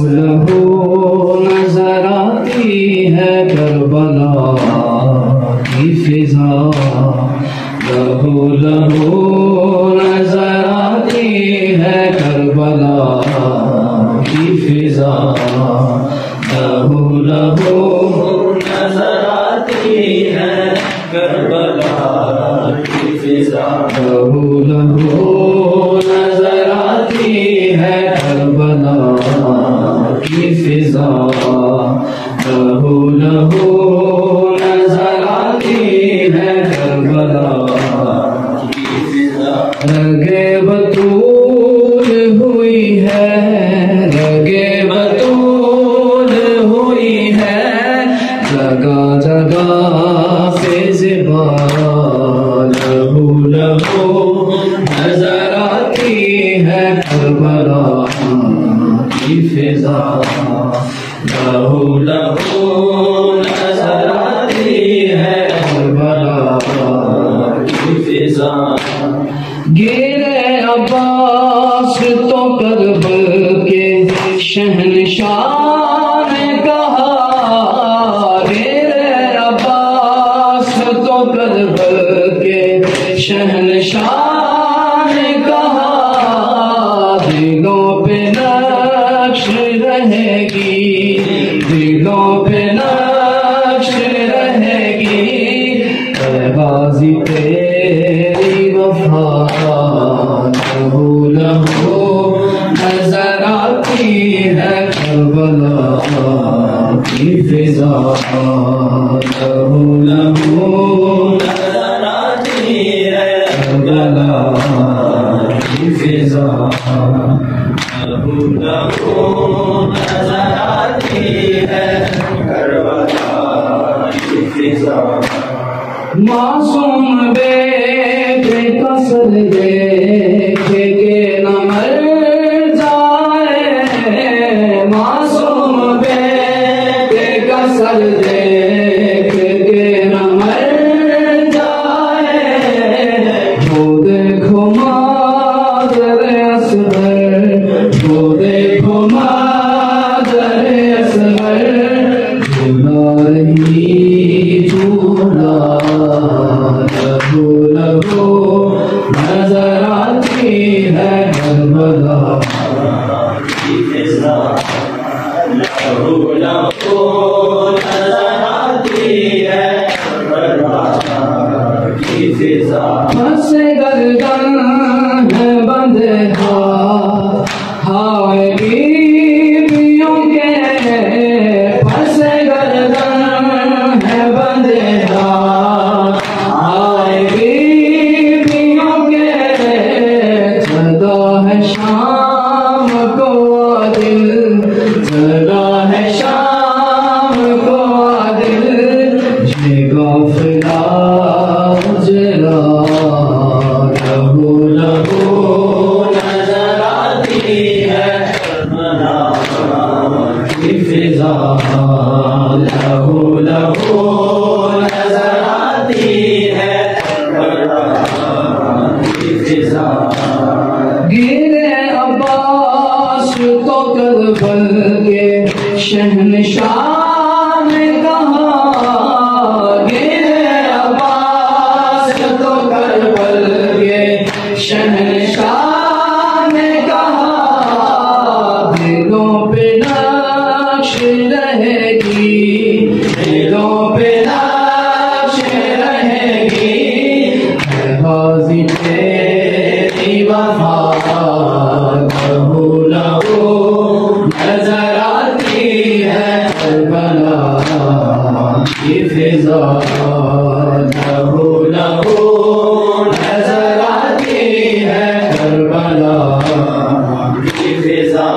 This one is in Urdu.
لہو نظر آتی ہے کربلا کی فضا، لہو لہو نظر آتی ہے کربلا کی فضا، لہو لہو نظر آتی ہے کربلا کی فضا، لہو لہو نظر آتی ہے کربلا کی فضا، لہو لہو نظر آتی ہے کربلا کی فضا، رگے بطول ہوئی ہے، رگے بطول ہوئی ہے جگہ جگہ پہ زبا، لہو لہو نظر آتی ہے کربلا کی فضا، لہو لہو نظر آتی ہے کربلا کی فضا، گرے عباس تو کربل کے شہنشاہ نے کہا، گرے عباس تو کربل کے شہنشاہ نے کہا، دلوں پہ نقش رہے گی، دلوں پہ نقش رہے گی اے غازی تیری وفا، لہو لہو نظر آتی ہے کربلا کی فضا، لہو لہو نظر آتی ہے کربلا کی فضا، لہو لہو نظر آتی ہے کربلا کی فضا، معصوم بیٹے کا سر دیکھے کہ نہ مر جائے، معصوم بیٹے کا سر دیکھے کہ نہ مر جائے، وہ دیکھو مادر اصغر، وہ دیکھو مادر اصغر جھولا رہی جھولا، لہو لہو نظر آتی ہے کربلا کی فضا، لہو لہو نظر آتی ہے کربلا کی فضا، پس گردن ہے بندے ہائے بیویوں کے، پس گردن ہے بندے ہائے بیویوں کے، چلا ہے شام کو دل، چلا ہے شام کو دل، یہ غافلہ جلا، لہو لہو نظر آتی ہے کربلا کی فضا، لہو لہو نظر آتی ہے کربلا کی فضا، گرے عباس تو کربل کے شہنشاہ نے کہا، گرے عباس تو کربل کے شہنشاہ نے کہا، دلوں پہ نقش رہے گی، دلوں پہ نقش رہے گی اے غازی تیری وفا، لہو لہو نظر آتی ہے کربلا کی فضا، لہو لہو نظر آتی ہے کربلا کی فضا،